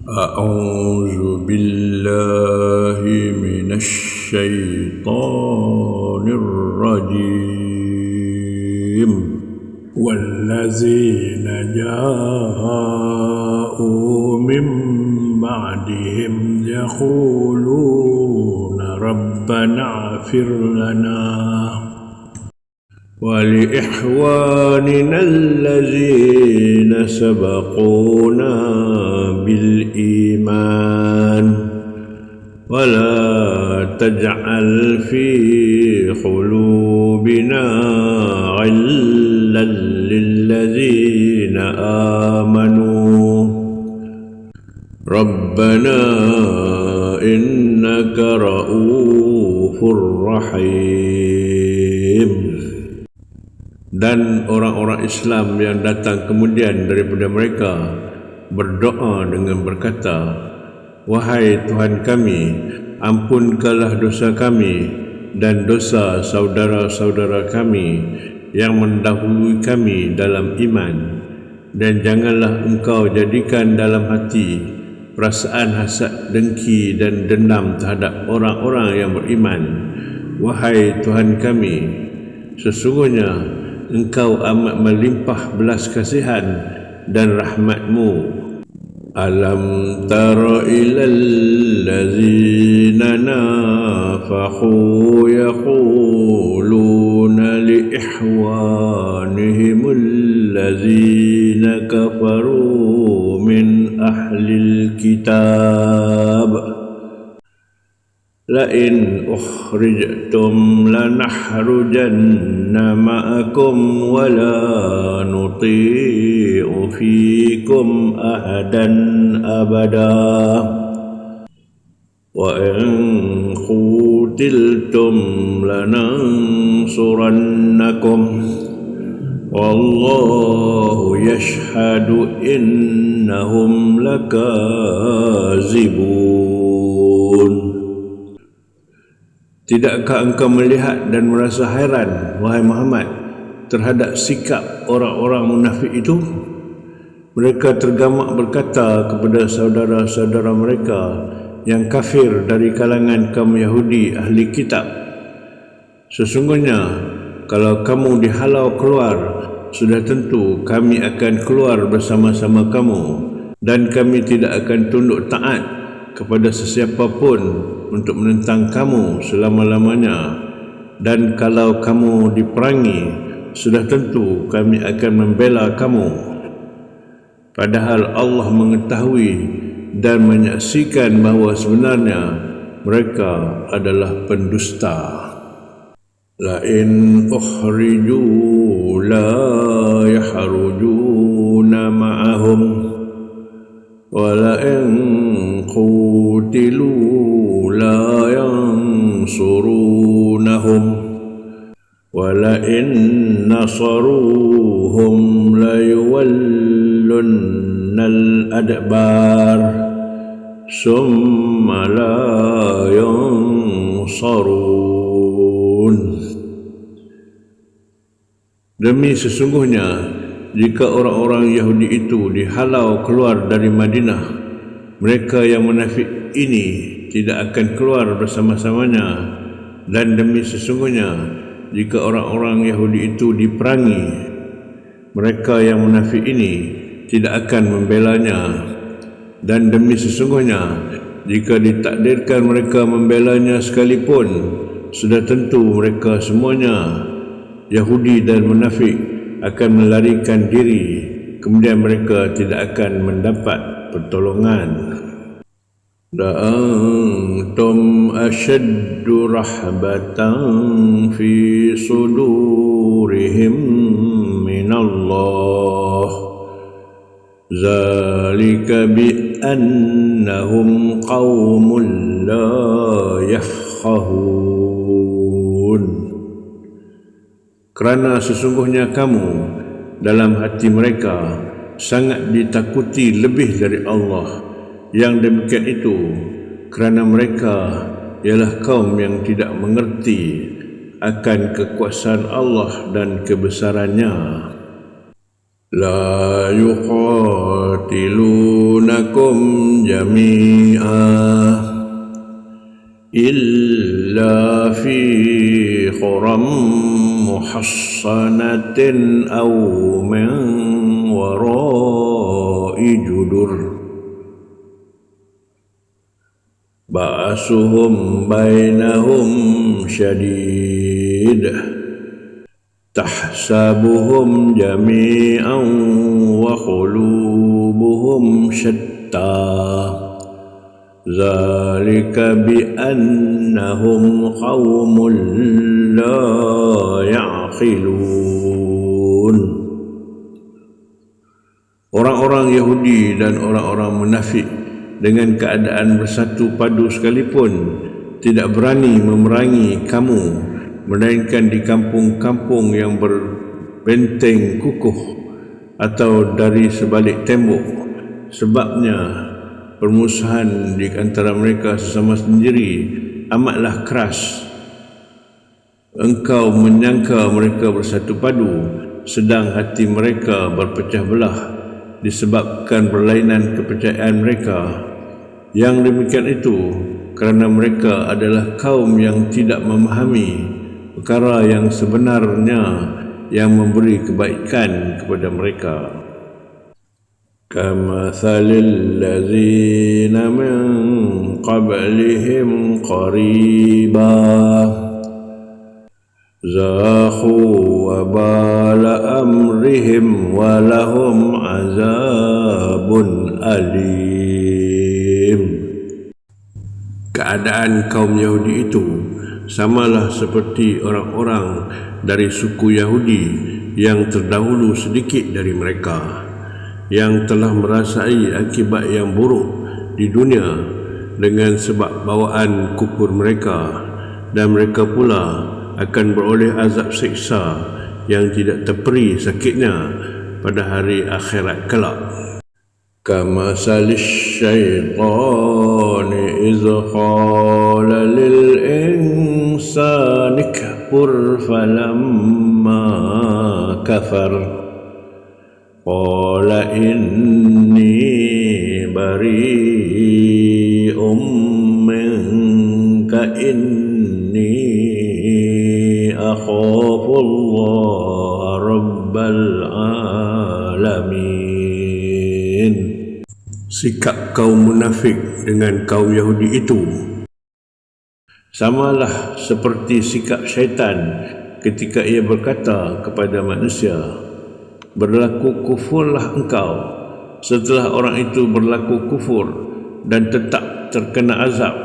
أعوذ بالله من الشيطان الرجيم والذين جاءوا من بعدهم يقولون ربنا اغفر لنا ولإخواننا الذين سبقونا بالإيمان ولا تجعل في قلوبنا غلا للذين آمنوا ربنا إنك رؤوف رحيم. Dan orang-orang Islam yang datang kemudian daripada mereka berdoa dengan berkata, wahai Tuhan kami, ampunkanlah dosa kami dan dosa saudara-saudara kami yang mendahului kami dalam iman, dan janganlah Engkau jadikan dalam hati perasaan hasad, dengki dan dendam terhadap orang-orang yang beriman. Wahai Tuhan kami, sesungguhnya Engkau amat melimpah belas kasihan dan rahmat-Mu. Alam tara ilal ladzina nafaqu yaquluna li ihwanihimul ladzina kafaru min ahlil kitab لئن أخرجتم لنخرجن معكم ولا نطيع فيكم أحدا أبدا وإن قتلتم لننصرنكم والله يشهد إنهم لكاذبون. Tidakkah engkau melihat dan merasa heran, wahai Muhammad, terhadap sikap orang-orang munafik itu? Mereka tergamak berkata kepada saudara-saudara mereka yang kafir dari kalangan kaum Yahudi ahli kitab, sesungguhnya kalau kamu dihalau keluar, sudah tentu kami akan keluar bersama-sama kamu, dan kami tidak akan tunduk taat kepada sesiapa pun untuk menentang kamu selama-lamanya, dan kalau kamu diperangi, sudah tentu kami akan membela kamu. Padahal Allah mengetahui dan menyaksikan bahawa sebenarnya mereka adalah pendusta. La in ukhriju la yahrujuna ma'ahum wa la in qutilu la yansurunahum wa la in nasaruhum la yuwallunnal adbar summa la yansarun. Demi sesungguhnya jika orang-orang Yahudi itu dihalau keluar dari Madinah, mereka yang munafik ini tidak akan keluar bersama-samanya, dan demi sesungguhnya jika orang-orang Yahudi itu diperangi, mereka yang munafik ini tidak akan membelanya, dan demi sesungguhnya jika ditakdirkan mereka membelanya sekalipun, sudah tentu mereka semuanya, Yahudi dan munafik, akan melarikan diri, kemudian mereka tidak akan mendapat pertolongan. لأنتم أشد رهبة في صدورهم من الله ذلك بأنهم قوم لا يفقهون. Kerana sesungguhnya kamu dalam hati mereka sangat ditakuti lebih dari Allah. Yang demikian itu kerana mereka ialah kaum yang tidak mengerti akan kekuasaan Allah dan kebesarannya. لا يقاتلونكم جميعا إلا في قرى محصنة أو من وراء جدر بأسهم بينهم شديد تحسبهم جميعا وقلوبهم شتى ذلك بأنهم قوم لا يعقلون. Orang-orang Yahudi dan orang-orang munafik dengan keadaan bersatu padu sekalipun tidak berani memerangi kamu, melainkan di kampung-kampung yang berbenteng kukuh atau dari sebalik tembok. Sebabnya permusuhan di antara mereka sesama sendiri amatlah keras. Engkau menyangka mereka bersatu padu, sedang hati mereka berpecah belah disebabkan berlainan kepercayaan mereka. Yang demikian itu kerana mereka adalah kaum yang tidak memahami perkara yang sebenarnya yang memberi kebaikan kepada mereka. Kamathalil ladzina min qablihim qariba zaqu wabala amrihim walahum azabun alim. Keadaan kaum Yahudi itu samalah seperti orang-orang dari suku Yahudi yang terdahulu sedikit dari mereka, yang telah merasai akibat yang buruk di dunia dengan sebab bawaan kufur mereka, dan mereka pula akan beroleh azab siksa yang tidak terperi sakitnya pada hari akhirat kelak. Kama salis syaitani iz qala lil insani kfur falamma kafar qala inni bari'um minka inni akhafu Allah rabbal alamin. Sikap kaum munafik dengan kaum Yahudi itu samalah seperti sikap syaitan ketika ia berkata kepada manusia, berlaku kufurlah engkau. Setelah orang itu berlaku kufur dan tetap terkena azab,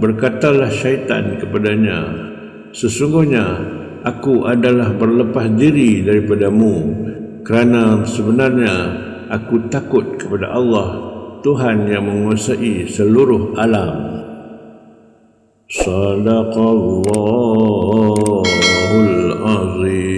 berkatalah syaitan kepadanya, sesungguhnya aku adalah berlepas diri daripadamu, kerana sebenarnya aku takut kepada Allah, Tuhan yang menguasai seluruh alam. Sadaqallahul azim.